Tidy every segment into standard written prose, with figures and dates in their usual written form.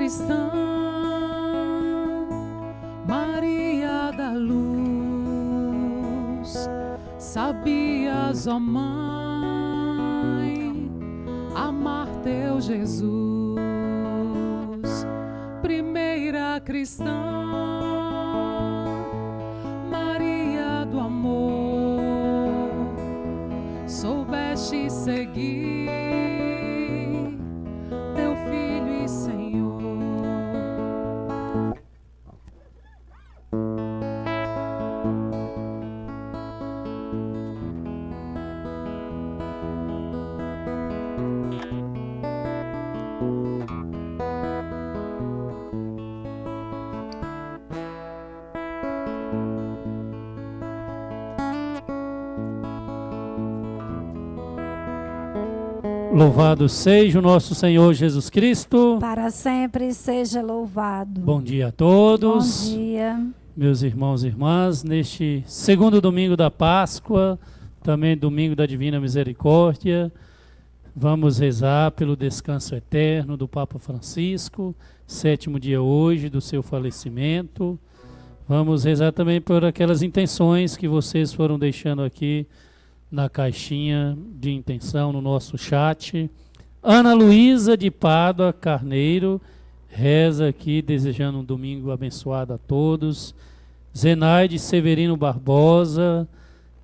cristã, Maria da luz, sabias, ó Mãe, amar teu Jesus. Primeira cristã, Maria do amor, soubeste seguir teu Filho e Senhor. Louvado seja o nosso Senhor Jesus Cristo. Para sempre seja louvado. Bom dia a todos. Bom dia. Meus irmãos e irmãs, neste segundo domingo da Páscoa, também domingo da Divina Misericórdia, vamos rezar pelo descanso eterno do Papa Francisco, 7º dia hoje do seu falecimento. Vamos rezar também por aquelas intenções que vocês foram deixando aqui na caixinha de intenção no nosso chat. Ana Luísa de Pádua Carneiro reza aqui desejando um domingo abençoado a todos. Zenaide Severino Barbosa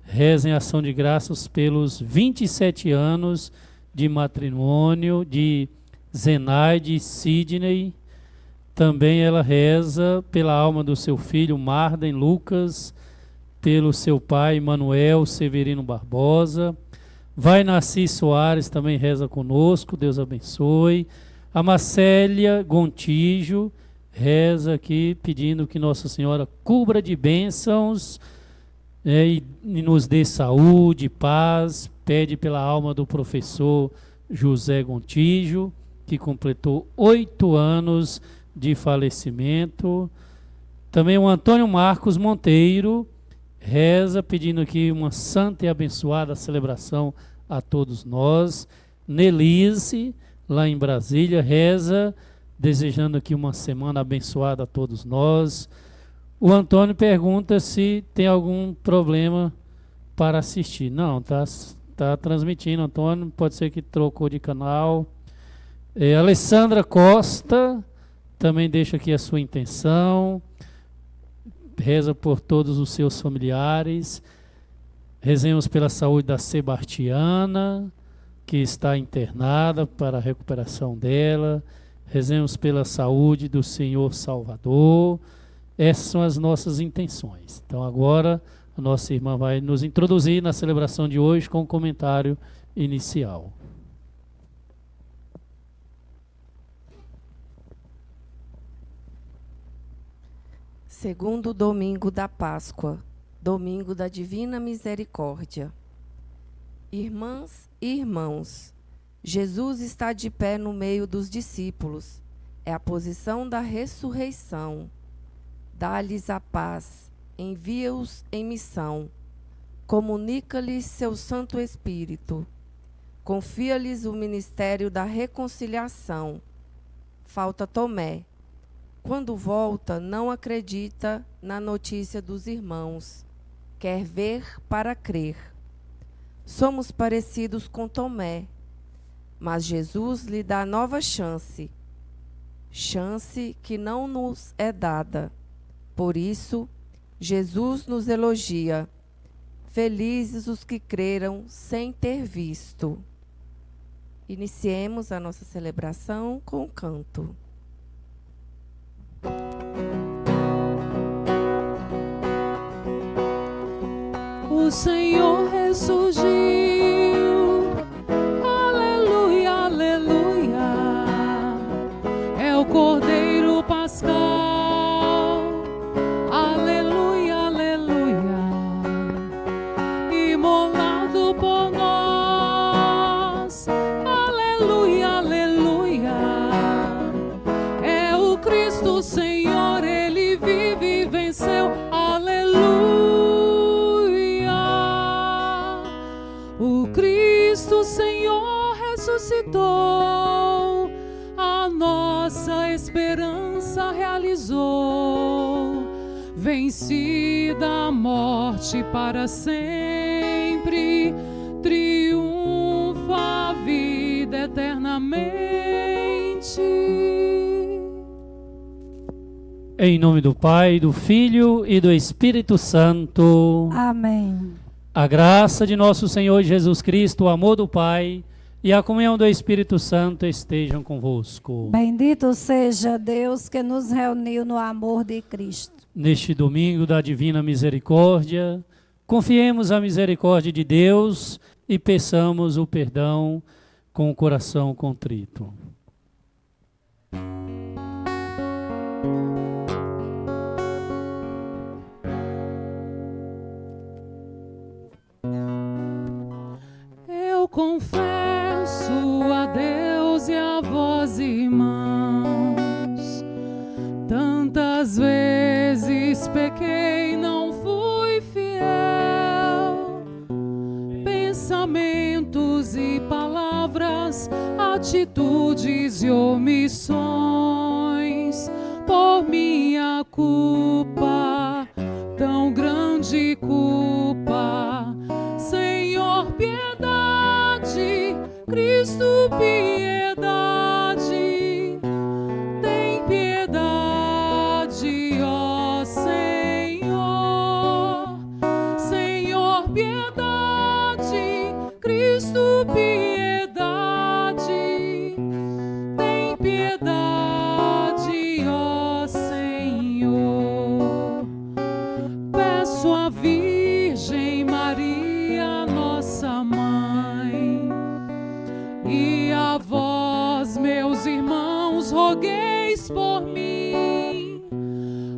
reza em ação de graças pelos 27 anos de matrimônio de Zenaide Sidney. Também ela reza pela alma do seu filho Marden Lucas, pelo seu pai Manuel Severino Barbosa. Vai Narcis Soares também reza conosco, Deus abençoe. A Marcélia Gontijo reza aqui pedindo que Nossa Senhora cubra de bênçãos e nos dê saúde, paz. Pede pela alma do professor José Gontijo, que completou 8 anos de falecimento. Também o Antônio Marcos Monteiro reza pedindo aqui uma santa e abençoada celebração a todos nós. Nelise, lá em Brasília, reza desejando aqui uma semana abençoada a todos nós. O Antônio pergunta se tem algum problema para assistir. Não, tá transmitindo, Antônio, pode ser que trocou de canal. Alessandra Costa também deixa aqui a sua intenção. Reza por todos os seus familiares. Rezemos pela saúde da Sebastiana, que está internada, para a recuperação dela. Rezemos pela saúde do Senhor Salvador. Essas são as nossas intenções. Então agora a nossa irmã vai nos introduzir na celebração de hoje com o comentário inicial. Segundo domingo da Páscoa, domingo da Divina Misericórdia. Irmãs e irmãos, Jesus está de pé no meio dos discípulos. É a posição da ressurreição. Dá-lhes a paz, envia-os em missão. Comunica-lhes seu Santo Espírito. Confia-lhes o ministério da reconciliação. Falta Tomé. Quando volta, não acredita na notícia dos irmãos. Quer ver para crer. Somos parecidos com Tomé, mas Jesus lhe dá nova chance. Chance que não nos é dada. Por isso, Jesus nos elogia. Felizes os que creram sem ter visto. Iniciemos a nossa celebração com o canto. O Senhor ressurgiu, aleluia, aleluia, é o Cordeiro Pascal, aleluia, aleluia, imolado por nós, aleluia, aleluia, é o Cristo Senhor, Ele vive e venceu, aleluia. O Cristo Senhor ressuscitou, a nossa nossa esperança realizou. Vencida a morte para sempre, triunfa a vida eternamente. Em nome do Pai, do Filho e do Espírito Santo. Amém. A graça de nosso Senhor Jesus Cristo, o amor do Pai e a comunhão do Espírito Santo estejam convosco. Bendito seja Deus que nos reuniu no amor de Cristo. Neste domingo da Divina Misericórdia, confiemos a misericórdia de Deus e peçamos o perdão com o coração contrito. Eu confesso a Deus e a vós, irmãos, tantas vezes pequei, não fui fiel. Pensamentos e palavras, atitudes e omissões, por minha culpa, tão grande culpa. Senhor, piedade, Cristo, piedade, tem piedade, ó Senhor. Senhor, piedade, Cristo, piedade, tem piedade, ó Senhor. Peço à Virgem Maria, nossa mãe, e a vós, meus irmãos, rogueis por mim.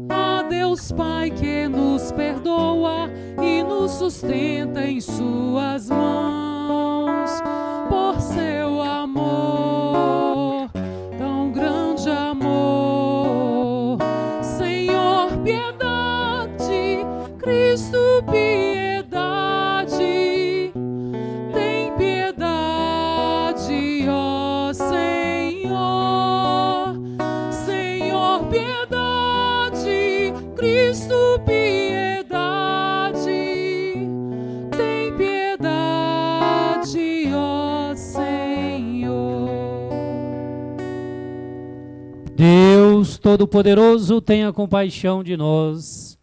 A Deus Pai que nos perdoa e nos sustenta em suas mãos, por seu amor, tão grande amor. Senhor, piedade, Cristo, piedade, tem piedade, ó Senhor. Senhor, piedade, Cristo, piedade, tem piedade, ó Senhor. Deus Todo-Poderoso, tenha compaixão de nós,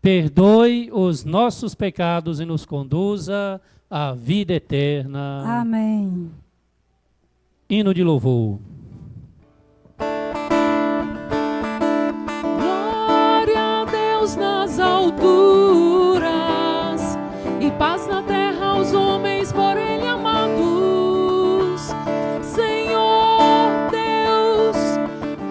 perdoe os nossos pecados e nos conduza à vida eterna. Amém. Hino de louvor. Glória a Deus nas alturas e paz na terra aos homens por Ele amados. Senhor Deus,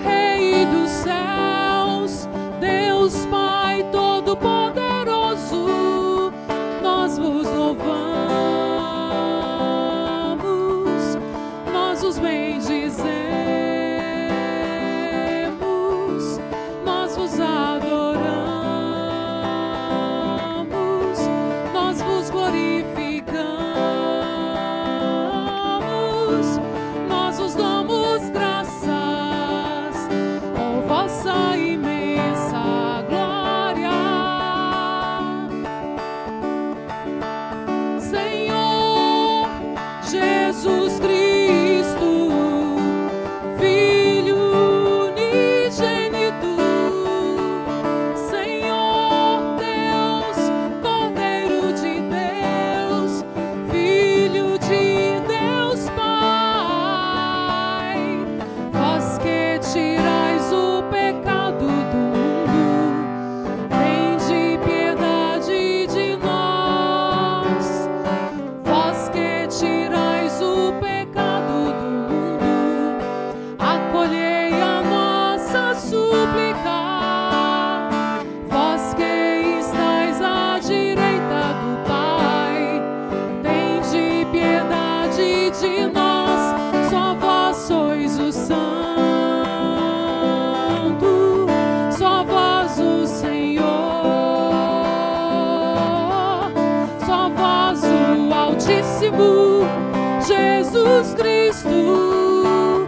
Rei dos céus, Deus Pai Todo-Poderoso, nós vos louvamos, nós os bendizemos, nós vos adoramos, nós vos glorificamos, nós vos damos graças por vossa imensa glória. Senhor Jesus Cristo, Filho unigênito, Senhor Deus, Cordeiro de Deus, Filho de Deus Pai, vós que tirais o pecado do mundo, tende piedade de nós. Vós que tirais o pecado do mundo, acolhei a nossa súplica. Vós que estáis à direita do Pai, tende piedade de nós. Só vós sois o Santo, só vós o Senhor, só vós o Altíssimo, Jesus Cristo,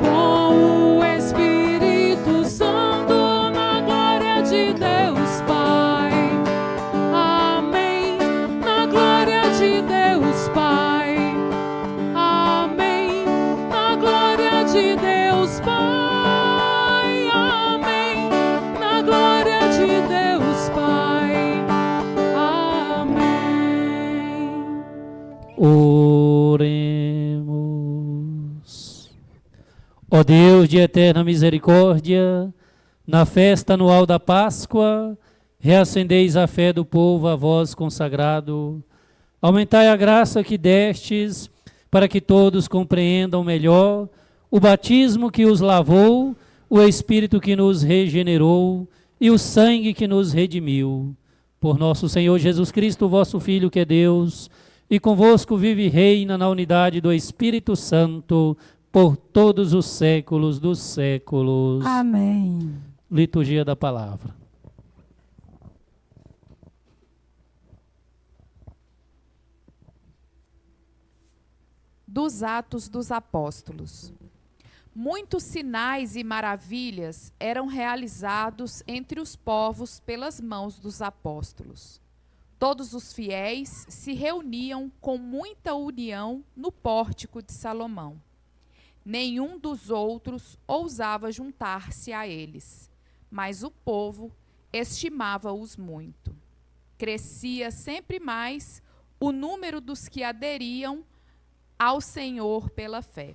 com o Espírito Ó Deus de eterna misericórdia, na festa anual da Páscoa, reacendeis a fé do povo a vós consagrado. Aumentai a graça que destes, para que todos compreendam melhor o batismo que os lavou, o Espírito que nos regenerou e o sangue que nos redimiu. Por nosso Senhor Jesus Cristo, vosso Filho, que é Deus, e convosco vive e reina na unidade do Espírito Santo, por todos os séculos dos séculos. Amém. Liturgia da Palavra. Dos Atos dos Apóstolos. Muitos sinais e maravilhas eram realizados entre os povos pelas mãos dos apóstolos. Todos os fiéis se reuniam com muita união no pórtico de Salomão. Nenhum dos outros ousava juntar-se a eles, mas o povo estimava-os muito. Crescia sempre mais o número dos que aderiam ao Senhor pela fé.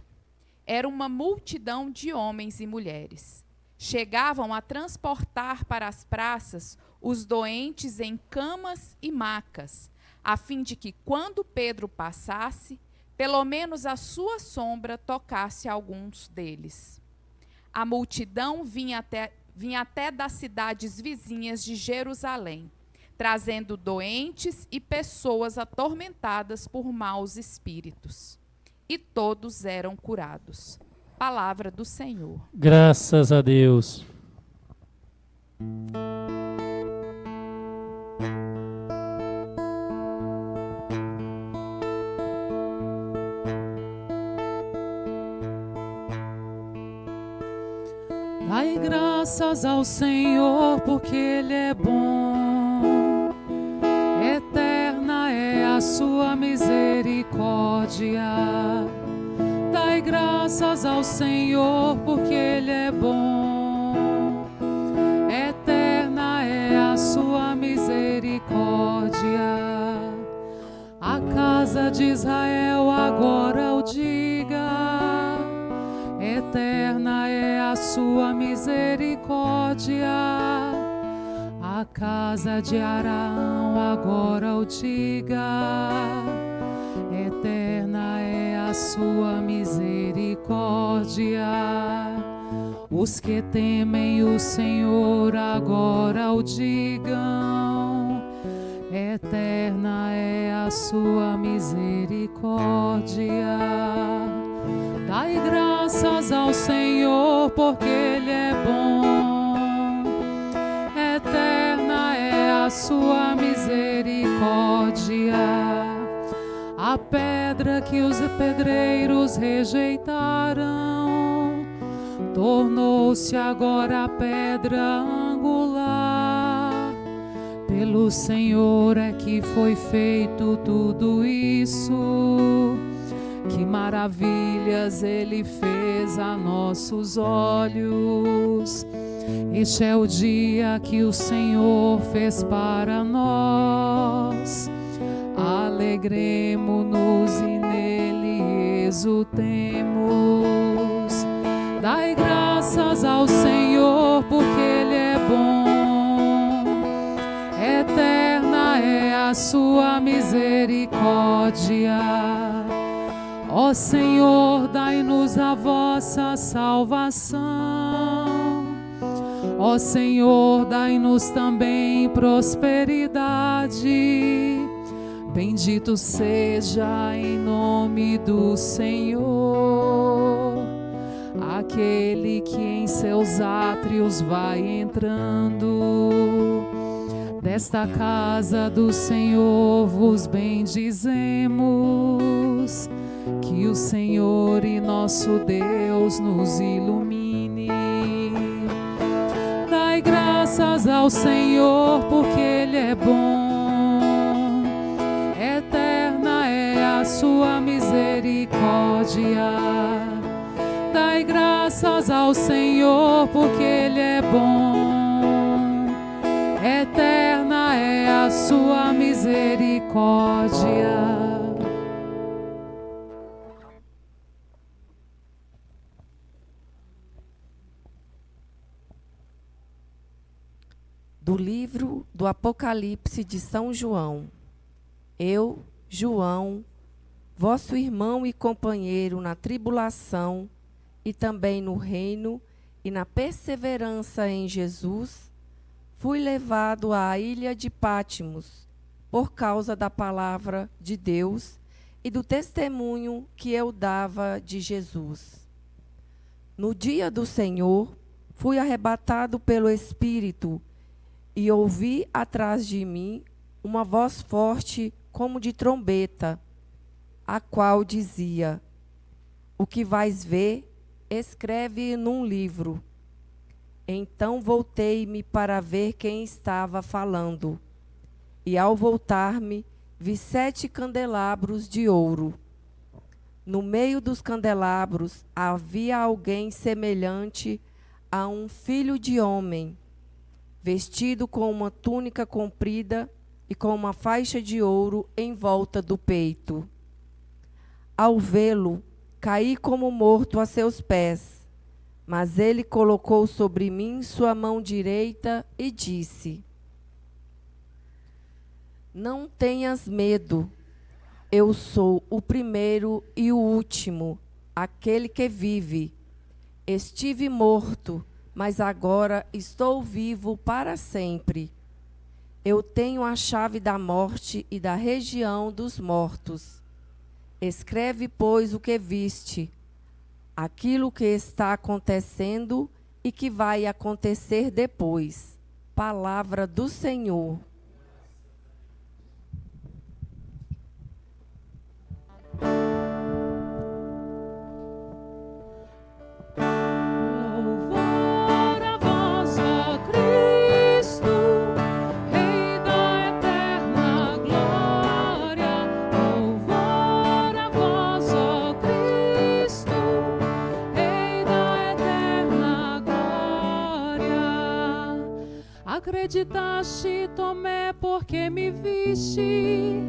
Era uma multidão de homens e mulheres. Chegavam a transportar para as praças os doentes em camas e macas, a fim de que, quando Pedro passasse, pelo menos a sua sombra tocasse alguns deles. A multidão vinha até das cidades vizinhas de Jerusalém, trazendo doentes e pessoas atormentadas por maus espíritos. E todos eram curados. Palavra do Senhor. Graças a Deus. Dai graças ao Senhor, porque Ele é bom. Eterna é a sua misericórdia. Dai graças ao Senhor, porque Ele é bom. Eterna é a sua misericórdia. A casa de Israel agora o diga. Eterna é a sua misericórdia. A casa de Araão agora o diga. Eterna é a sua misericórdia. Os que temem o Senhor agora o digam. Eterna é a sua misericórdia. Dai graças ao Senhor, porque Ele é bom. Eterna é a sua misericórdia. A pedra que os pedreiros rejeitaram tornou-se agora a pedra angular. Pelo Senhor é que foi feito tudo isso. Que maravilhas Ele fez a nossos olhos. Este é o dia que o Senhor fez para nós. Alegremo-nos e nele exultemos. Dai graças ao Senhor, porque Ele é bom. Eterna é a sua misericórdia. Ó Senhor, dai-nos a vossa salvação. Ó Senhor, dai-nos também prosperidade. Bendito seja em nome do Senhor aquele que em seus átrios vai entrando. Desta casa do Senhor vos bendizemos. Que o Senhor e nosso Deus nos ilumine. Dai graças ao Senhor, porque Ele é bom. Eterna é a sua misericórdia. Dai graças ao Senhor, porque Ele é bom. Eterna é a sua misericórdia. Do livro do Apocalipse de São João. Eu, João, vosso irmão e companheiro na tribulação e também no reino e na perseverança em Jesus, fui levado à ilha de Pátimos por causa da palavra de Deus e do testemunho que eu dava de Jesus. No dia do Senhor, fui arrebatado pelo Espírito e ouvi atrás de mim uma voz forte como de trombeta, a qual dizia: o que vais ver, escreve num livro. Então voltei-me para ver quem estava falando. E ao voltar-me, vi 7 candelabros de ouro. No meio dos candelabros havia alguém semelhante a um filho de homem, vestido com uma túnica comprida e com uma faixa de ouro em volta do peito. Ao vê-lo, caí como morto a seus pés, mas ele colocou sobre mim sua mão direita e disse: não tenhas medo, eu sou o primeiro e o último, aquele que vive. Estive morto, mas agora estou vivo para sempre. Eu tenho a chave da morte e da região dos mortos. Escreve, pois, o que viste, aquilo que está acontecendo e que vai acontecer depois. Palavra do Senhor. Louvor a vós, ó Cristo, Rei da eterna glória. Louvor a vós, ó Cristo, Rei da eterna glória. Acreditaste, Tomé, porque me viste.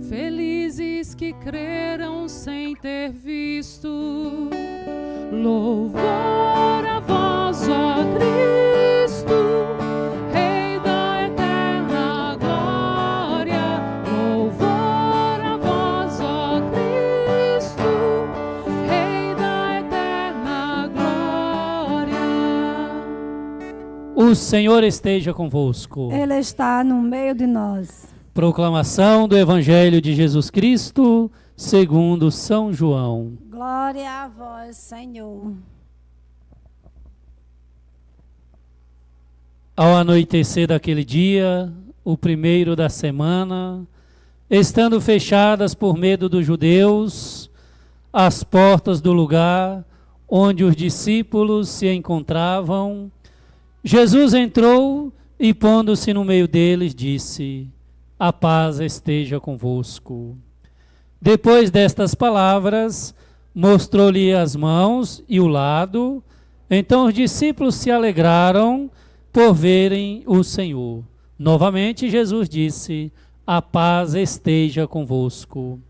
Felizes que creram sem ter visto. Louvor a vós, ó Cristo, Rei da eterna glória. Louvor a vós, ó Cristo, Rei da eterna glória. O Senhor esteja convosco. Ele está no meio de nós. Proclamação do Evangelho de Jesus Cristo, segundo São João. Glória a vós, Senhor. Ao anoitecer daquele dia, o primeiro da semana, estando fechadas por medo dos judeus as portas do lugar onde os discípulos se encontravam, Jesus entrou e, pondo-se no meio deles, disse: a paz esteja convosco. Depois destas palavras, mostrou-lhe as mãos e o lado. Então os discípulos se alegraram por verem o Senhor. Novamente Jesus disse: a paz esteja convosco.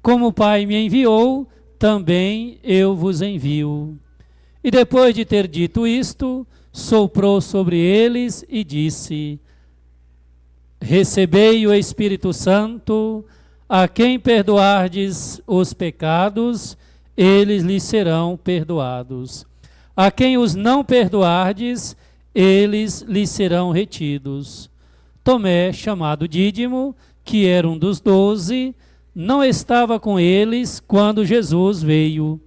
Como o Pai me enviou, também eu vos envio. E depois de ter dito isto, soprou sobre eles e disse: recebei o Espírito Santo. A quem perdoardes os pecados, eles lhes serão perdoados. A quem os não perdoardes, eles lhes serão retidos. Tomé, chamado Dídimo, que era um dos 12, não estava com eles quando Jesus veio.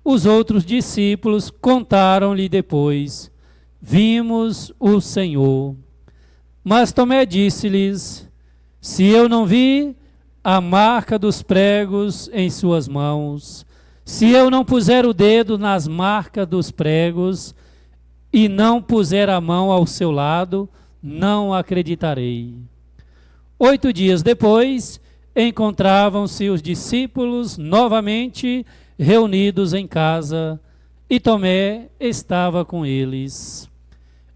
Os outros discípulos contaram-lhe depois: vimos o Senhor. Mas Tomé disse-lhes: se eu não vi a marca dos pregos em suas mãos, se eu não puser o dedo nas marcas dos pregos e não puser a mão ao seu lado, não acreditarei. 8 dias depois, encontravam-se os discípulos novamente reunidos em casa, e Tomé estava com eles.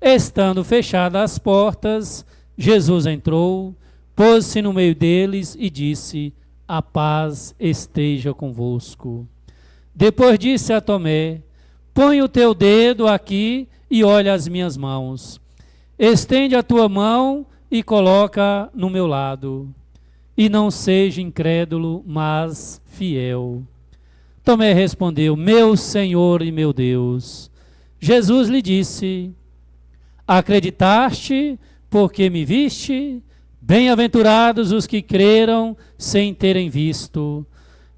Estando fechadas as portas, Jesus entrou, pôs-se no meio deles e disse: a paz esteja convosco. Depois disse a Tomé: põe o teu dedo aqui e olha as minhas mãos. Estende a tua mão e coloca no meu lado. E não seja incrédulo, mas fiel. Tomé respondeu: meu Senhor e meu Deus. Jesus lhe disse: acreditaste porque me viste? Bem-aventurados os que creram sem terem visto.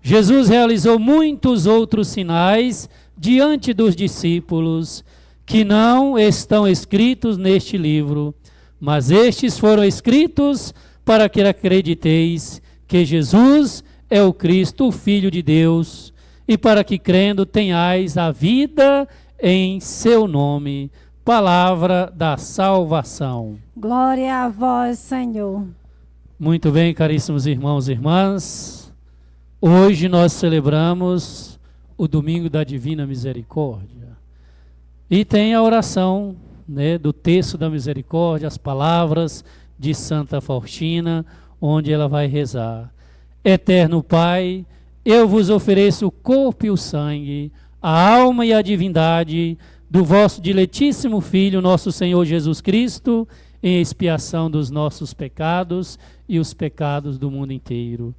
Jesus realizou muitos outros sinais diante dos discípulos, que não estão escritos neste livro, mas estes foram escritos para que acrediteis que Jesus é o Cristo, o Filho de Deus, e para que crendo tenhais a vida em seu nome. Palavra da salvação. Glória a vós, Senhor. Muito bem, caríssimos irmãos e irmãs. Hoje nós celebramos o Domingo da Divina Misericórdia. E tem a oração, né, do texto da misericórdia, as palavras de Santa Faustina, onde ela vai rezar: Eterno Pai, eu vos ofereço o corpo e o sangue, a alma e a divindade do vosso diletíssimo Filho, nosso Senhor Jesus Cristo, em expiação dos nossos pecados e os pecados do mundo inteiro.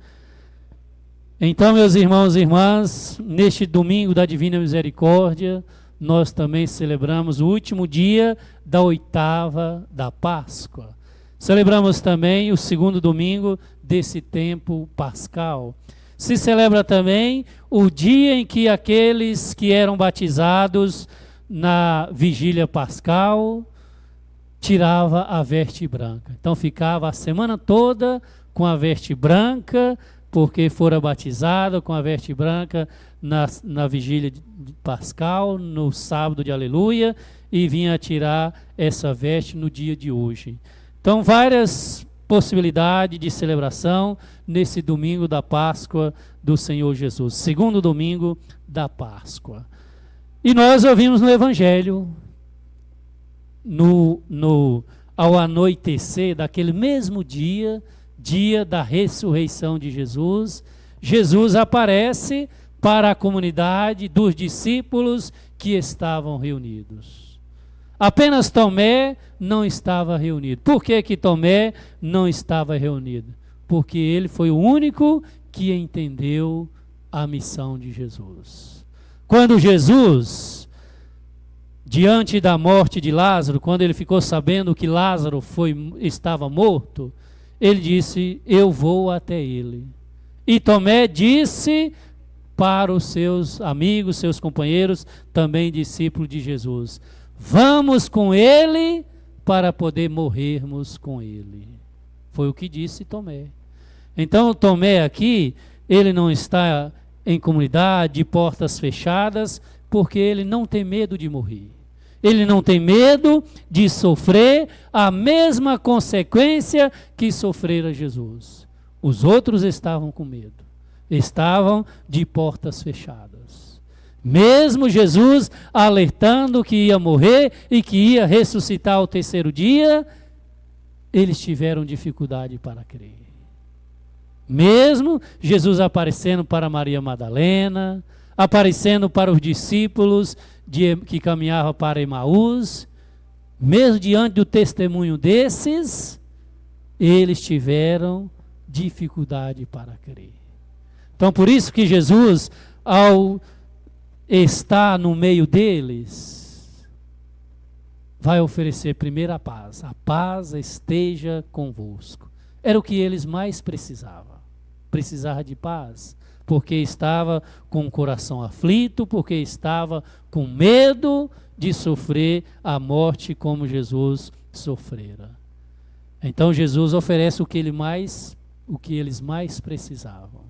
Então, meus irmãos e irmãs, neste domingo da Divina Misericórdia, nós também celebramos o último dia da oitava da Páscoa. Celebramos também o segundo domingo desse tempo pascal. Se celebra também o dia em que aqueles que eram batizados na vigília pascal tirava a veste branca. Então ficava a semana toda com a veste branca, porque fora batizado com a veste branca na vigília pascal, no sábado de aleluia, e vinha tirar essa veste no dia de hoje. Então várias possibilidades de celebração nesse domingo da Páscoa do Senhor Jesus, segundo domingo da Páscoa. E nós ouvimos no Evangelho, ao anoitecer daquele mesmo dia, dia da ressurreição de Jesus, Jesus aparece para a comunidade dos discípulos que estavam reunidos. Apenas Tomé não estava reunido. Por que Tomé não estava reunido? Porque ele foi o único que entendeu a missão de Jesus. Quando Jesus, diante da morte de Lázaro, quando ele ficou sabendo que Lázaro estava morto, ele disse: eu vou até ele. E Tomé disse para os seus amigos, seus companheiros, também discípulos de Jesus: vamos com ele para poder morrermos com ele. Foi o que disse Tomé. Então Tomé aqui, ele não está em comunidade, de portas fechadas, porque ele não tem medo de morrer. Ele não tem medo de sofrer a mesma consequência que sofrera Jesus. Os outros estavam com medo. Estavam de portas fechadas. Mesmo Jesus alertando que ia morrer e que ia ressuscitar ao terceiro dia, eles tiveram dificuldade para crer. Mesmo Jesus aparecendo para Maria Madalena, aparecendo para os discípulos que caminhavam para Emaús, mesmo diante do testemunho desses, eles tiveram dificuldade para crer. Então, por isso que Jesus, ao estar no meio deles, vai oferecer primeiro a paz esteja convosco. Era o que eles mais precisavam. Precisava de paz, porque estava com o coração aflito, porque estava com medo de sofrer a morte como Jesus sofrera. Então Jesus oferece o que eles mais precisavam.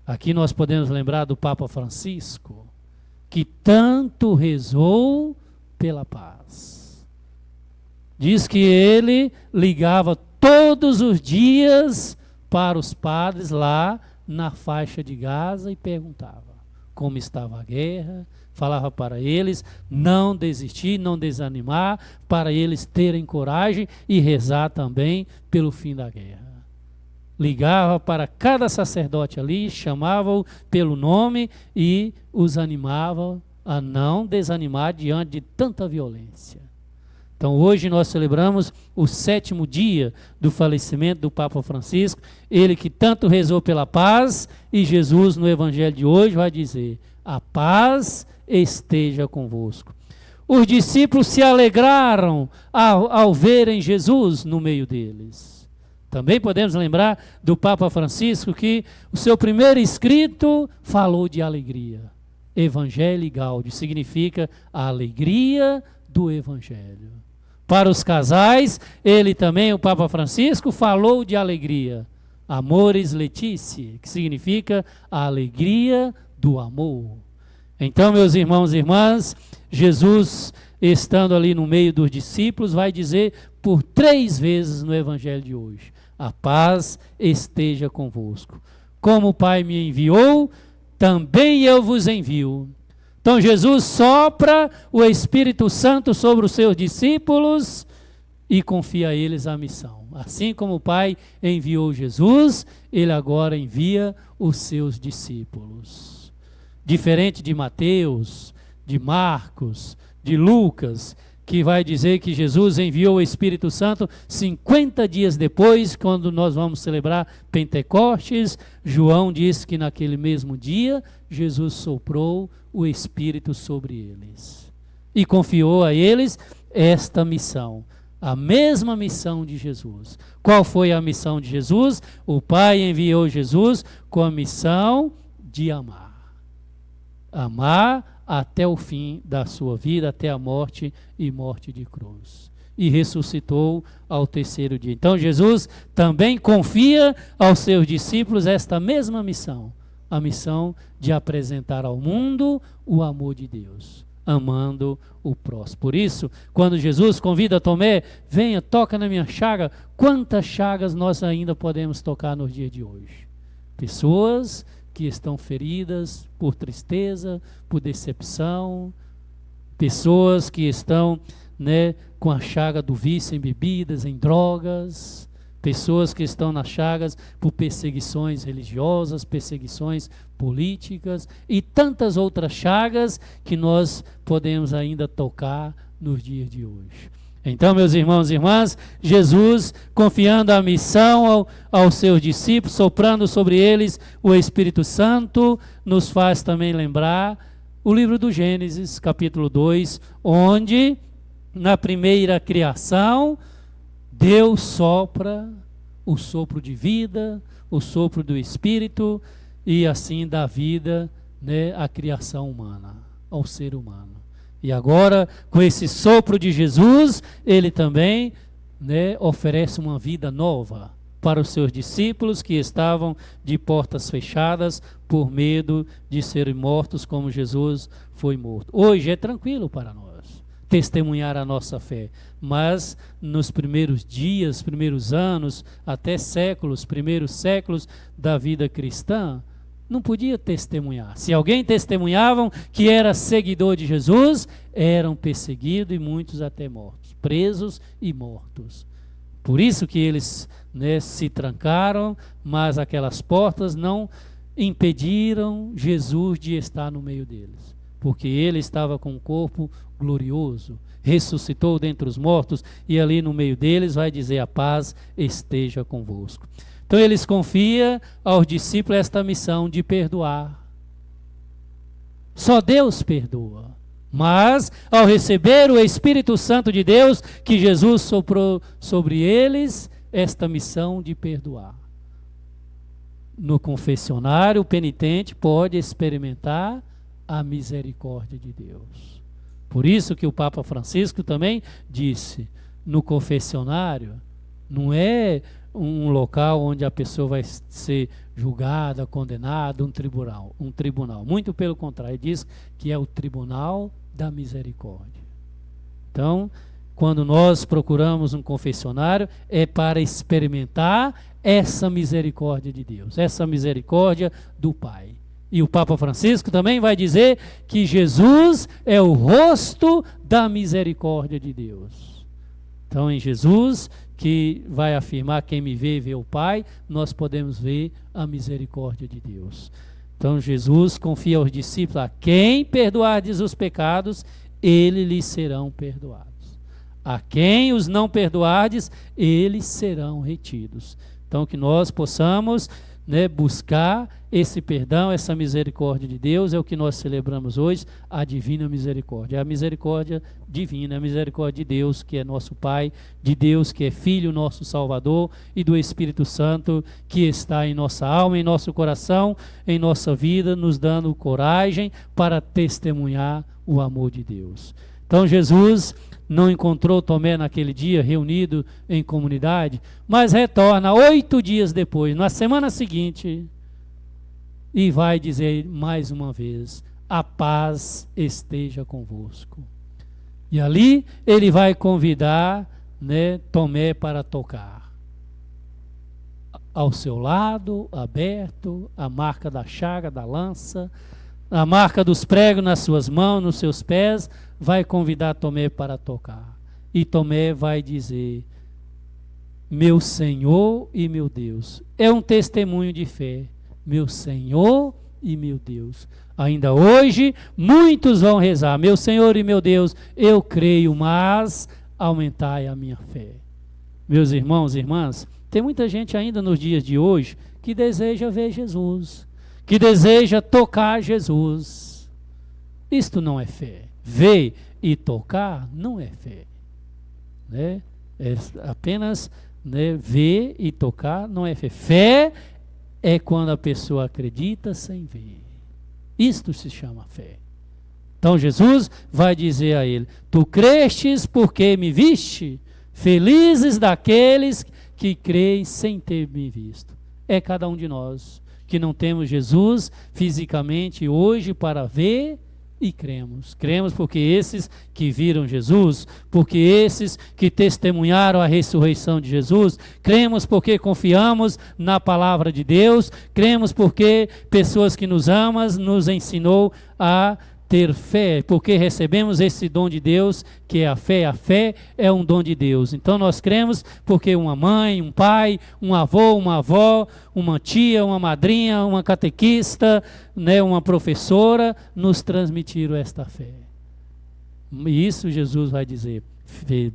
Aqui nós podemos lembrar do Papa Francisco, que tanto rezou pela paz. Diz que ele ligava todos os dias para os padres lá na faixa de Gaza e perguntava como estava a guerra, falava para eles não desistir, não desanimar, para eles terem coragem e rezar também pelo fim da guerra. Ligava para cada sacerdote ali, chamava-o pelo nome e os animava a não desanimar diante de tanta violência. Então hoje nós celebramos o 7º dia do falecimento do Papa Francisco, ele que tanto rezou pela paz, e Jesus no evangelho de hoje vai dizer: a paz esteja convosco. Os discípulos se alegraram ao verem Jesus no meio deles. Também podemos lembrar do Papa Francisco que o seu primeiro escrito falou de alegria. Evangelii Gaudi significa a alegria do Evangelho. Para os casais, ele também, o Papa Francisco, falou de alegria. Amoris Laetitia, que significa a alegria do amor. Então, meus irmãos e irmãs, Jesus, estando ali no meio dos discípulos, vai dizer por 3 vezes no Evangelho de hoje: a paz esteja convosco. Como o Pai me enviou, também eu vos envio. Então Jesus sopra o Espírito Santo sobre os seus discípulos e confia a eles a missão. Assim como o Pai enviou Jesus, ele agora envia os seus discípulos. Diferente de Mateus, de Marcos, de Lucas, que vai dizer que Jesus enviou o Espírito Santo 50 dias depois, quando nós vamos celebrar Pentecostes. João diz que naquele mesmo dia, Jesus soprou o Espírito sobre eles e confiou a eles esta missão, a mesma missão de Jesus. Qual foi a missão de Jesus? O Pai enviou Jesus com a missão de amar. Amar até o fim da sua vida, até a morte e morte de cruz. E ressuscitou ao 3º dia. Então Jesus também confia aos seus discípulos esta mesma missão, a missão de apresentar ao mundo o amor de Deus, amando o próximo. Por isso, quando Jesus convida Tomé: venha, toca na minha chaga, quantas chagas nós ainda podemos tocar nos dias de hoje? Pessoas que estão feridas por tristeza, por decepção, pessoas que estão, com a chaga do vício em bebidas, em drogas, pessoas que estão nas chagas por perseguições religiosas, perseguições políticas e tantas outras chagas que nós podemos ainda tocar nos dias de hoje. Então, meus irmãos e irmãs, Jesus, confiando a missão aos seus discípulos, soprando sobre eles o Espírito Santo, nos faz também lembrar o livro do Gênesis, capítulo 2, onde, na primeira criação, Deus sopra o sopro de vida, o sopro do Espírito, e assim dá vida, à criação humana, ao ser humano. E agora, com esse sopro de Jesus, ele também oferece uma vida nova para os seus discípulos que estavam de portas fechadas por medo de serem mortos como Jesus foi morto. Hoje é tranquilo para nós testemunhar a nossa fé, mas nos primeiros dias, primeiros anos, até séculos, primeiros séculos da vida cristã, não podia testemunhar. Se alguém testemunhava que era seguidor de Jesus, eram perseguidos e muitos até mortos, presos e mortos. Por isso que eles se trancaram, mas aquelas portas não impediram Jesus de estar no meio deles, porque ele estava com um corpo glorioso, ressuscitou dentre os mortos, e ali no meio deles vai dizer: a paz esteja convosco. Então eles confiam aos discípulos esta missão de perdoar. Só Deus perdoa. Mas, ao receber o Espírito Santo de Deus, que Jesus soprou sobre eles, esta missão de perdoar. No confessionário, o penitente pode experimentar a misericórdia de Deus. Por isso que o Papa Francisco também disse: no confessionário não é um local onde a pessoa vai ser julgada, condenada, um tribunal. Muito pelo contrário, ele diz que é o tribunal da misericórdia. Então, quando nós procuramos um confessionário, é para experimentar essa misericórdia de Deus, essa misericórdia do Pai. E o Papa Francisco também vai dizer que Jesus é o rosto da misericórdia de Deus. Então, em Jesus, que vai afirmar: quem me vê, vê o Pai, nós podemos ver a misericórdia de Deus. Então Jesus confia aos discípulos: a quem perdoardes os pecados, eles lhes serão perdoados. A quem os não perdoardes, eles serão retidos. Então, que nós possamos, né, buscar esse perdão, essa misericórdia de Deus, é o que nós celebramos hoje, a divina misericórdia. A misericórdia divina, a misericórdia de Deus, que é nosso Pai, de Deus, que é Filho, nosso Salvador, e do Espírito Santo, que está em nossa alma, em nosso coração, em nossa vida, nos dando coragem para testemunhar o amor de Deus. Então, Jesus não encontrou Tomé naquele dia, reunido em comunidade, mas retorna 8 dias depois, na semana seguinte, e vai dizer mais uma vez: a paz esteja convosco. E ali ele vai convidar, né, Tomé para tocar. Ao seu lado, aberto, a marca da chaga, da lança, a marca dos pregos nas suas mãos, nos seus pés, vai convidar Tomé para tocar. E Tomé vai dizer: meu Senhor e meu Deus. É um testemunho de fé. Meu Senhor e meu Deus. Ainda hoje, muitos vão rezar: meu Senhor e meu Deus, eu creio, mas aumentai a minha fé. Meus irmãos e irmãs, tem muita gente ainda nos dias de hoje que deseja ver Jesus, que deseja tocar Jesus. Isto não é fé. Ver e tocar não é fé, né? É apenas, né, ver e tocar não é fé. Fé é quando a pessoa acredita sem ver. Isto se chama fé. Então Jesus vai dizer a ele: tu crestes porque me viste? Felizes daqueles que creem sem ter me visto. É cada um de nós que não temos Jesus fisicamente hoje para ver e cremos. Cremos porque esses que viram Jesus, porque esses que testemunharam a ressurreição de Jesus, cremos porque confiamos na palavra de Deus, cremos porque pessoas que nos amam nos ensinou a ter fé, porque recebemos esse dom de Deus, que é a fé. A fé é um dom de Deus. Então nós cremos porque uma mãe, um pai, um avô, uma avó, uma tia, uma madrinha, uma catequista, né, uma professora, nos transmitiram esta fé. E isso Jesus vai dizer: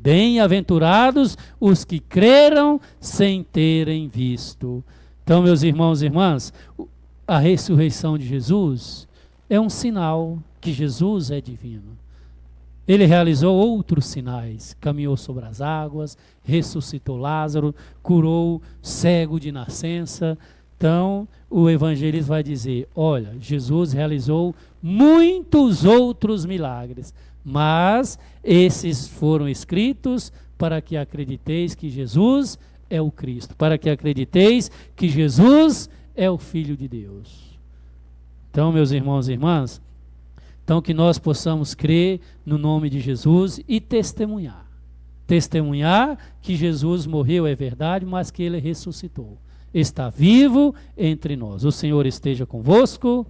bem-aventurados os que creram sem terem visto. Então, meus irmãos e irmãs, a ressurreição de Jesus é um sinal que Jesus é divino. Ele realizou outros sinais: caminhou sobre as águas, ressuscitou Lázaro, curou cego de nascença. Então, o evangelista vai dizer: olha, Jesus realizou muitos outros milagres, mas esses foram escritos para que acrediteis que Jesus é o Cristo, para que acrediteis que Jesus é o Filho de Deus. Então, meus irmãos e irmãs, então que nós possamos crer no nome de Jesus e testemunhar. Testemunhar que Jesus morreu, é verdade, mas que ele ressuscitou. Está vivo entre nós. O Senhor esteja convosco.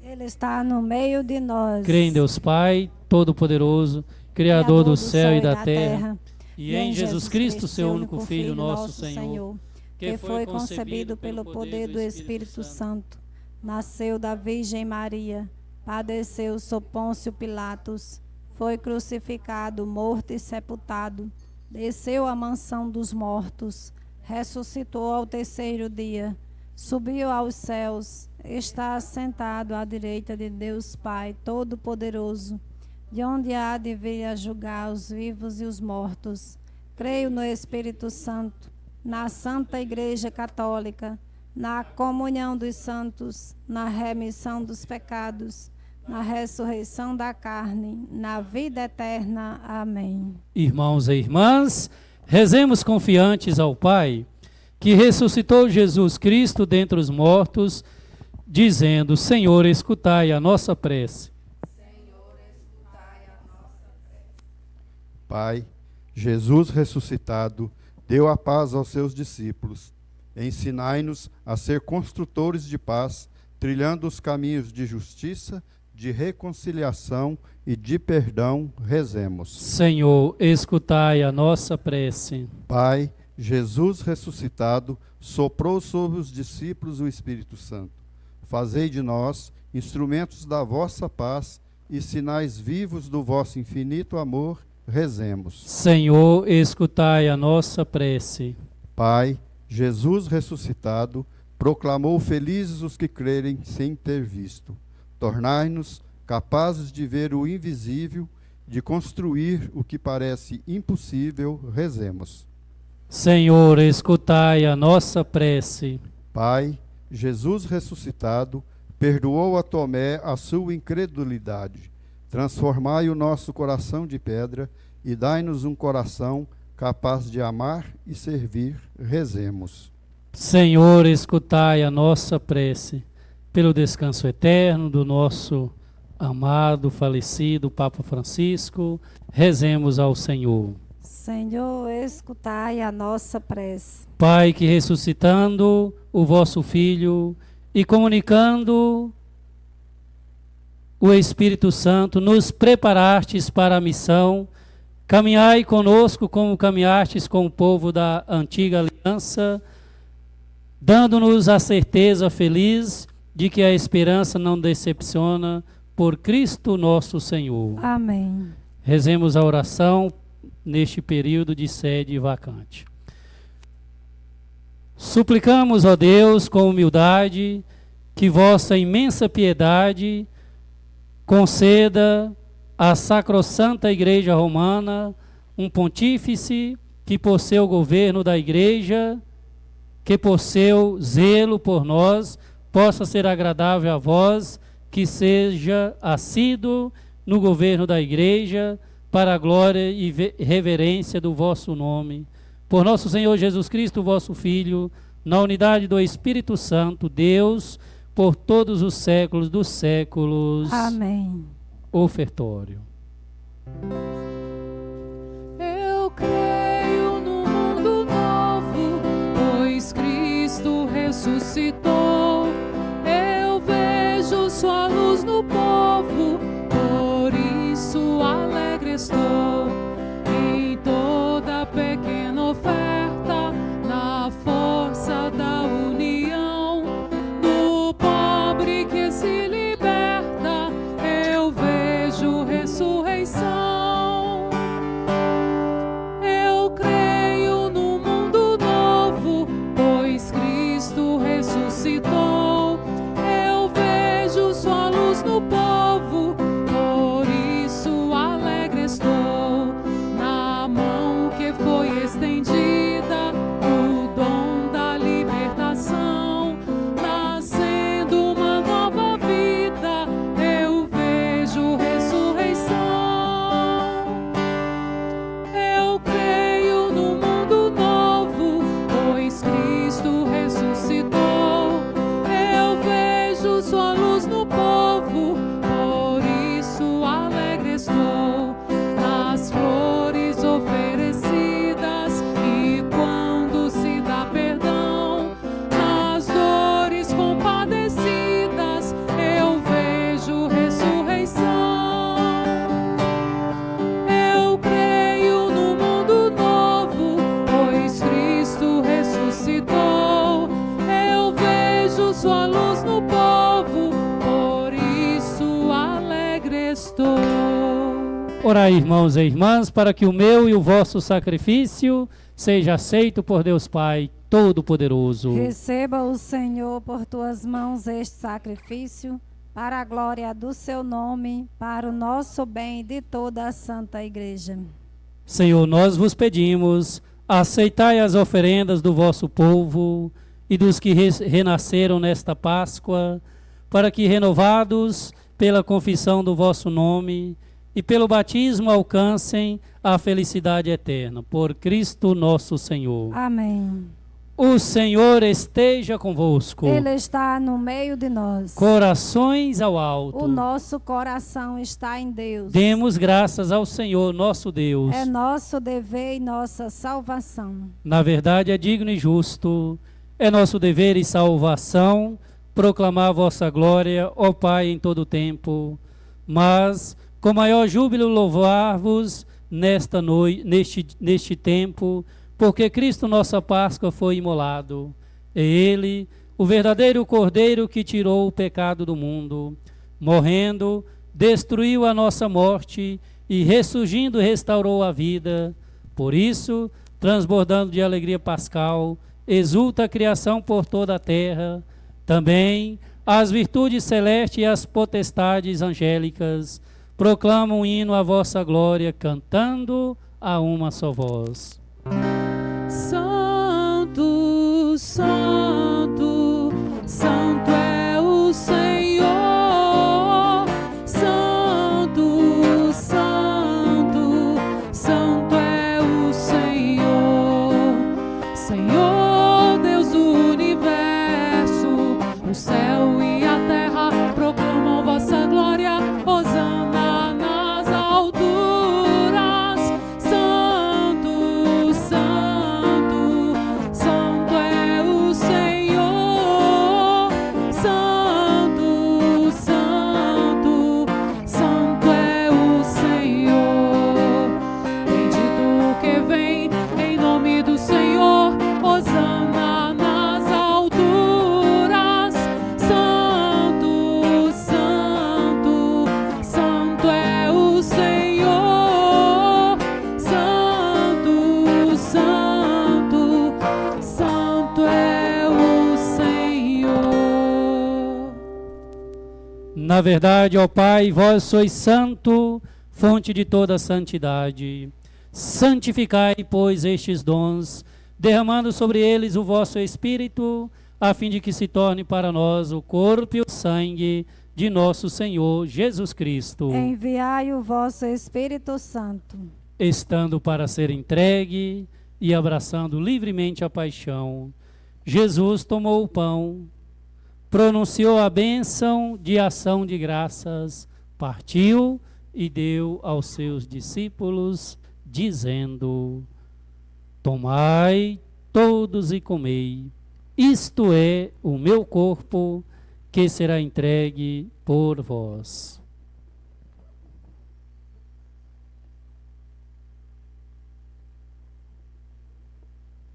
Ele está no meio de nós. Crê em Deus Pai, Todo-Poderoso, Criador do céu e da terra, e em Jesus Cristo, seu único Filho, nosso Senhor, que foi concebido pelo poder do Espírito Santo, nasceu da Virgem Maria, padeceu sob Pôncio Pilatos, foi crucificado, morto e sepultado, desceu à mansão dos mortos, ressuscitou ao terceiro dia, subiu aos céus, está assentado à direita de Deus Pai Todo-Poderoso, de onde há de vir a julgar os vivos e os mortos. Creio no Espírito Santo, na Santa Igreja Católica, na comunhão dos santos, na remissão dos pecados, na ressurreição da carne, na vida eterna. Amém. Irmãos e irmãs, rezemos confiantes ao Pai, que ressuscitou Jesus Cristo dentre os mortos, dizendo: Senhor, escutai a nossa prece. Senhor, escutai a nossa prece. Pai, Jesus ressuscitado deu a paz aos seus discípulos. Ensinai-nos a ser construtores de paz, trilhando os caminhos de justiça, de reconciliação e de perdão. Rezemos. Senhor, escutai a nossa prece. Pai, Jesus ressuscitado soprou sobre os discípulos o Espírito Santo. Fazei de nós instrumentos da vossa paz e sinais vivos do vosso infinito amor. rezemos. Senhor, escutai a nossa prece. Pai, Jesus ressuscitado, proclamou felizes os que crerem sem ter visto. Tornai-nos capazes de ver o invisível, de construir o que parece impossível, rezemos. Senhor, escutai a nossa prece. Pai, Jesus ressuscitado, perdoou a Tomé a sua incredulidade. Transformai o nosso coração de pedra e dai-nos um coração capaz de amar e servir, rezemos. Senhor, escutai a nossa prece. Pelo descanso eterno do nosso amado, falecido Papa Francisco, rezemos ao Senhor. Senhor, escutai a nossa prece. Pai, que ressuscitando o vosso Filho e comunicando o Espírito Santo, nos preparastes para a missão, caminhai conosco como caminhastes com o povo da antiga aliança, dando-nos a certeza feliz de que a esperança não decepciona, por Cristo nosso Senhor. Amém. Rezemos a oração neste período de sede vacante. Suplicamos, ó Deus, com humildade, que vossa imensa piedade conceda à Sacrossanta Igreja Romana um pontífice que, por seu governo da Igreja, que por seu zelo por nós, possa ser agradável a vós, que seja assíduo no governo da Igreja, para a glória e reverência do vosso nome. Por nosso Senhor Jesus Cristo, vosso Filho, na unidade do Espírito Santo, Deus, por todos os séculos dos séculos. Amém. Ofertório. Eu creio no mundo novo, pois Cristo ressuscitou. Eu vejo sua luz no povo, por isso alegre estou. Em toda pequena oferta, na força da união, do pobre que se liberta, eu vejo ressurreição. Eu creio no mundo novo, pois Cristo ressuscitou. Eu vejo sua luz no povo, por isso alegre estou. Na mão que foi estendida, o dom da libertação, nascendo uma nova vida, eu vejo ressurreição. Eu creio no mundo novo, pois Cristo ressuscitou. Eu vejo sua luz no povo, por isso alegre estou. Nas flores oferecidas, e quando se dá perdão, nas dores compadecidas, eu vejo ressurreição. Eu creio no mundo novo, pois Cristo ressuscitou. Eu vejo sua luz no povo, por isso alegre estou. Orai, irmãos e irmãs, para que o meu e o vosso sacrifício seja aceito por Deus Pai Todo-Poderoso. Receba o Senhor por tuas mãos este sacrifício, para a glória do seu nome, para o nosso bem e de toda a Santa Igreja. Senhor, nós vos pedimos, aceitai as oferendas do vosso povo e dos que renasceram nesta Páscoa, para que, renovados pela confissão do vosso nome e pelo batismo, alcancem a felicidade eterna. Por Cristo nosso Senhor. Amém. O Senhor esteja convosco. Ele está no meio de nós. Corações ao alto. O nosso coração está em Deus. Demos graças ao Senhor nosso Deus. É nosso dever e nossa salvação. Na verdade, é digno e justo, é nosso dever e salvação proclamar a vossa glória, ó Pai, em todo o tempo. Mas, com maior júbilo, louvar-vos neste tempo, porque Cristo, nossa Páscoa, foi imolado. É Ele, o verdadeiro Cordeiro que tirou o pecado do mundo. Morrendo, destruiu a nossa morte e ressurgindo restaurou a vida. Por isso, transbordando de alegria pascal, exulta a criação por toda a terra. Também as virtudes celestes e as potestades angélicas proclamam um hino à vossa glória, cantando a uma só voz. Santo, Santo, Santo é o Senhor. Santo, Santo, Santo é o Senhor. Senhor, Deus do universo, o céu e a terra proclamam vossa glória. Hosana nas alturas. Santo, Santo, Santo é o Senhor. Santo, Santo, Santo é o Senhor. Bendito o que vem em nome do Senhor. Hosana nas alturas. Santo, Santo, Santo é o Senhor. Santo, Santo, Santo é o Senhor. Na verdade, ó Pai, vós sois santo, fonte de toda santidade. Santificai, pois, estes dons, derramando sobre eles o vosso Espírito, a fim de que se torne para nós o corpo e o sangue de nosso Senhor Jesus Cristo, Enviai o vosso Espírito Santo. estando para ser entregue e abraçando livremente a paixão. Jesus tomou o pão, pronunciou a bênção de ação de graças, partiu e deu aos seus discípulos, dizendo: tomai todos e comei, isto é o meu corpo, que será entregue por vós.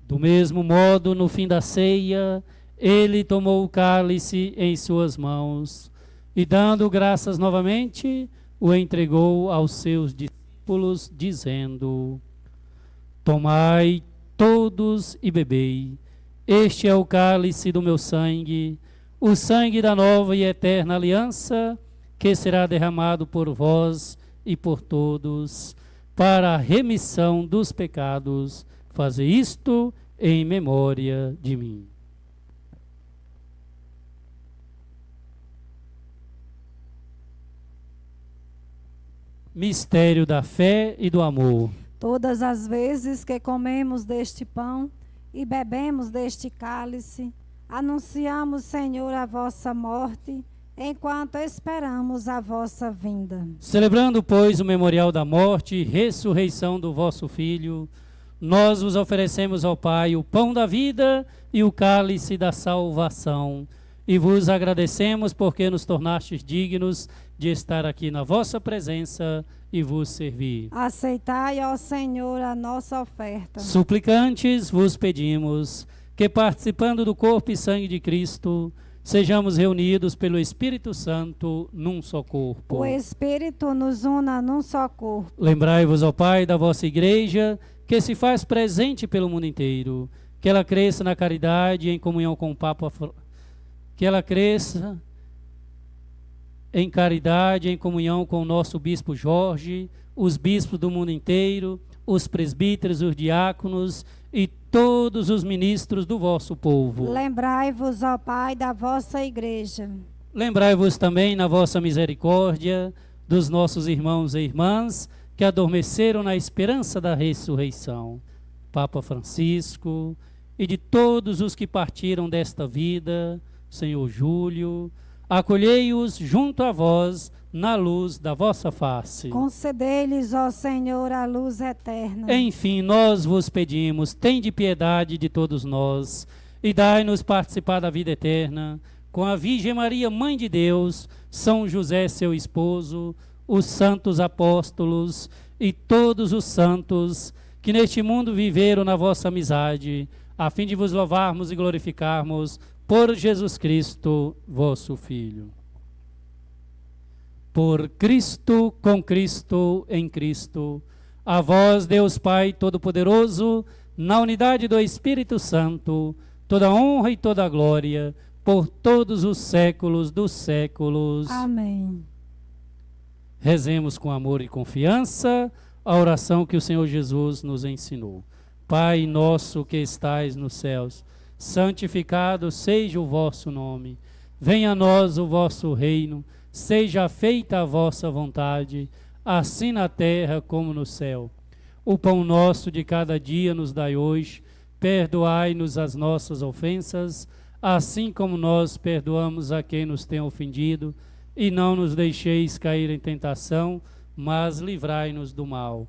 Do mesmo modo, no fim da ceia, ele tomou o cálice em suas mãos e, dando graças novamente, o entregou aos seus discípulos, dizendo: tomai todos e bebei, este é o cálice do meu sangue, o sangue da nova e eterna aliança, que será derramado por vós e por todos, para a remissão dos pecados. Faze isto em memória de mim. Mistério da fé e do amor. Todas as vezes que comemos deste pão e bebemos deste cálice, anunciamos, Senhor, a vossa morte, enquanto esperamos a vossa vinda. Celebrando, pois, o memorial da morte e ressurreição do vosso Filho, nós vos oferecemos ao Pai o pão da vida e o cálice da salvação, e vos agradecemos porque nos tornastes dignos de estar aqui na vossa presença e vos servir. Aceitai, ó Senhor, a nossa oferta. Suplicantes vos pedimos que, participando do corpo e sangue de Cristo, sejamos reunidos pelo Espírito Santo num só corpo. O Espírito nos una num só corpo. Lembrai-vos, ó Pai, da vossa igreja, que se faz presente pelo mundo inteiro, que ela cresça na caridade e em comunhão com o Papa, que ela cresça em caridade, em comunhão com o nosso Bispo Jorge, os bispos do mundo inteiro, os presbíteros, os diáconos e todos os ministros do vosso povo. Lembrai-vos, ó Pai, da vossa igreja. Lembrai-vos também, na vossa misericórdia, dos nossos irmãos e irmãs que adormeceram na esperança da ressurreição. Papa Francisco e de todos os que partiram desta vida, Senhor Júlio, acolhei-os junto a vós na luz da vossa face. Concedei-lhes, ó Senhor, a luz eterna. Enfim, nós vos pedimos, tende piedade de todos nós e dai-nos participar da vida eterna com a Virgem Maria, Mãe de Deus, São José, seu esposo, os santos apóstolos e todos os santos que neste mundo viveram na vossa amizade, a fim de vos louvarmos e glorificarmos por Jesus Cristo, vosso Filho. por Cristo, com Cristo, em Cristo. A vós, Deus Pai Todo-Poderoso, na unidade do Espírito Santo, toda honra e toda glória, por todos os séculos dos séculos. Amém. Rezemos com amor e confiança a oração que o Senhor Jesus nos ensinou. Pai nosso que estais nos céus, santificado seja o vosso nome. Venha a nós o vosso reino, seja feita a vossa vontade, assim na terra como no céu. O pão nosso de cada dia nos dai hoje, perdoai-nos as nossas ofensas, assim como nós perdoamos a quem nos tem ofendido, e não nos deixeis cair em tentação, mas livrai-nos do mal.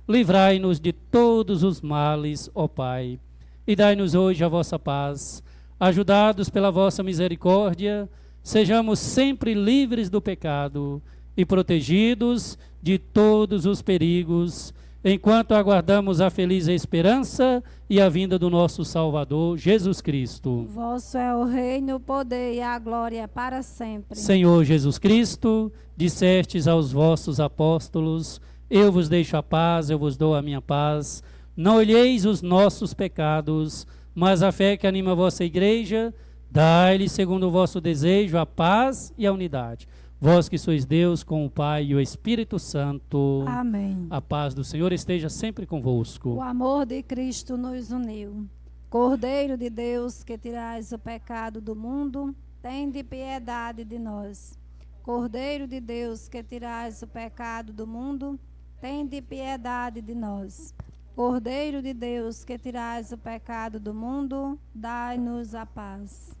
Livrai-nos de todos os males, ó Pai, e dai-nos hoje a vossa paz. Ajudados pela vossa misericórdia, sejamos sempre livres do pecado e protegidos de todos os perigos, enquanto aguardamos a feliz esperança e a vinda do nosso Salvador, Jesus Cristo. Vosso é o reino, o poder e a glória para sempre. Senhor Jesus Cristo, dissestes aos vossos apóstolos: eu vos deixo a paz, eu vos dou a minha paz. Não olheis os nossos pecados, mas a fé que anima a vossa igreja, dai-lhe, segundo o vosso desejo, a paz e a unidade. Vós que sois Deus, com o Pai e o Espírito Santo. Amém. A paz do Senhor esteja sempre convosco. O amor de Cristo nos uniu. Cordeiro de Deus, que tirais o pecado do mundo, tende piedade de nós. Cordeiro de Deus, que tirais o pecado do mundo, tende piedade de nós. Cordeiro de Deus, que tirais o pecado do mundo, dai-nos a paz.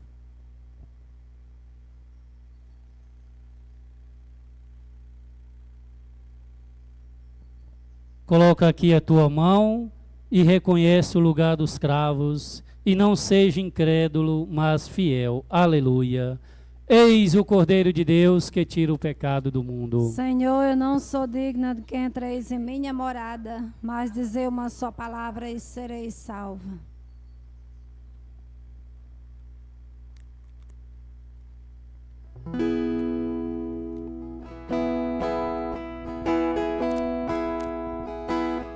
Coloca aqui a tua mão e reconhece o lugar dos cravos, e não seja incrédulo, mas fiel. Aleluia. Eis o Cordeiro de Deus que tira o pecado do mundo. Senhor, eu não sou digna de que entreis em minha morada, mas dizer uma só palavra e serei salva.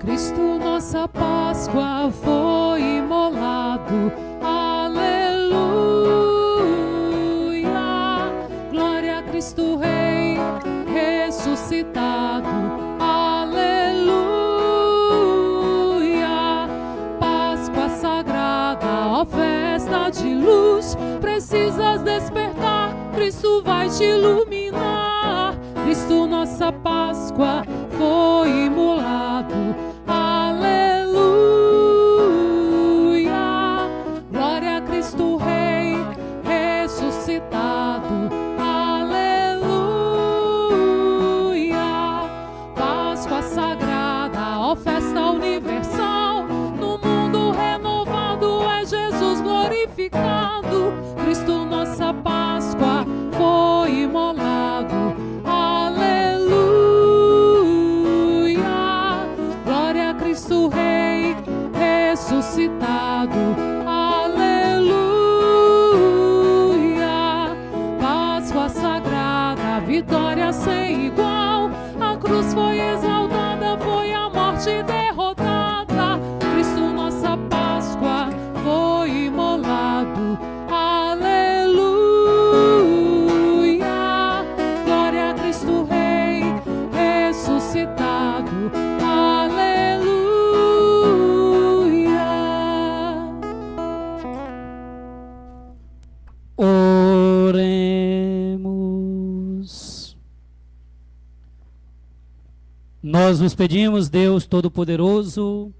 Cristo, nossa Páscoa, foi imolado. Aleluia. Glória a Cristo Rei, ressuscitado. Aleluia. Páscoa sagrada, ó festa de luz. Precisas despertar, Cristo vai te iluminar. Cristo, nossa Páscoa, foi imolado. Aleluia, glória a Cristo Rei, ressuscitado. Aleluia, Páscoa sagrada, ó festa universal. No mundo renovado é Jesus glorificado. Cristo, nossa Páscoa, foi imolado. Cristo Rei, ressuscitado. Aleluia. Páscoa sagrada, vitória sem igual. A cruz foi exaltada, foi a morte derrotada. Cristo, nossa Páscoa, foi imolado. Aleluia. Glória a Cristo Rei, ressuscitado. Oremos. Nós vos pedimos, Deus Todo-Poderoso,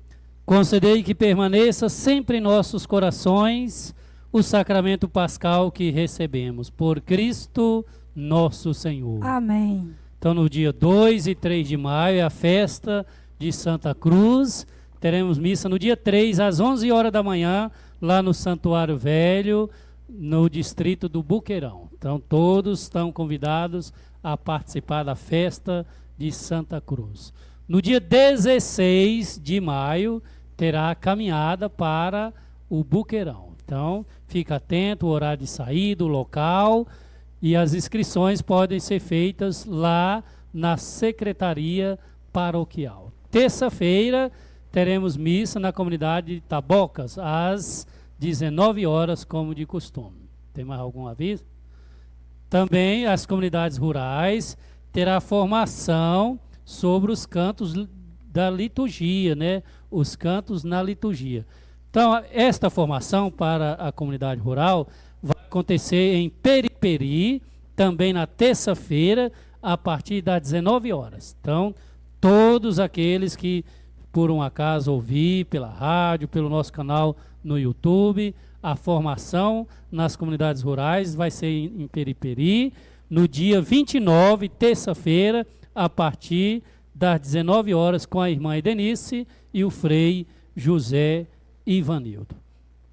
concedei que permaneça sempre em nossos corações o sacramento pascal que recebemos, por Cristo nosso Senhor. Amém. Então, no dia 2 e 3 de maio é a festa de Santa Cruz. Teremos missa no dia 3, às 11 horas da manhã, lá no Santuário Velho, no distrito do Buqueirão. Então, todos estão convidados a participar da festa de Santa Cruz. No dia 16 de maio, terá a caminhada para o Buqueirão. Então, fica atento, o horário de saída, o local. E as inscrições podem ser feitas lá na Secretaria Paroquial. Terça-feira teremos missa na comunidade de Tabocas, às 19 horas, como de costume. Tem mais algum aviso? Também as comunidades rurais terá formação sobre os cantos da liturgia, né? Os cantos na liturgia. Então, esta formação para a comunidade rural vai acontecer em Periperi, também na terça-feira, a partir das 19 horas. Então, todos aqueles que, por um acaso, ouvir pela rádio, pelo nosso canal no YouTube, a formação nas comunidades rurais vai ser em Periperi, no dia 29, terça-feira, a partir das 19 horas, com a irmã Edenice e o frei José Ivanildo.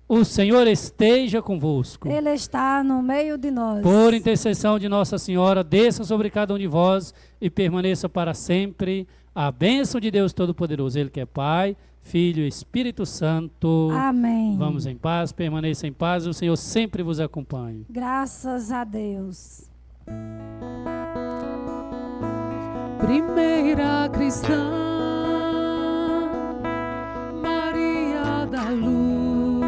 O Senhor esteja convosco. Ele está no meio de nós. Por intercessão de Nossa Senhora, desça sobre cada um de vós e permaneça para sempre a bênção de Deus Todo-Poderoso. Ele que é Pai, Filho e Espírito Santo. Amém. Vamos em paz, permaneça em paz, o Senhor sempre vos acompanhe. Graças a Deus. Primeira cristã, Maria da Luz,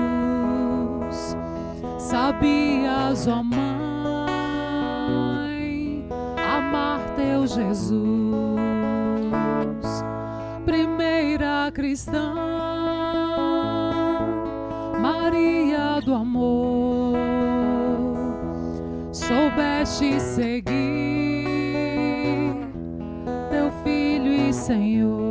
sabias, ó Mãe, amar teu Jesus. Primeira cristã, Maria do amor, soubeste seguir teu Filho e Senhor.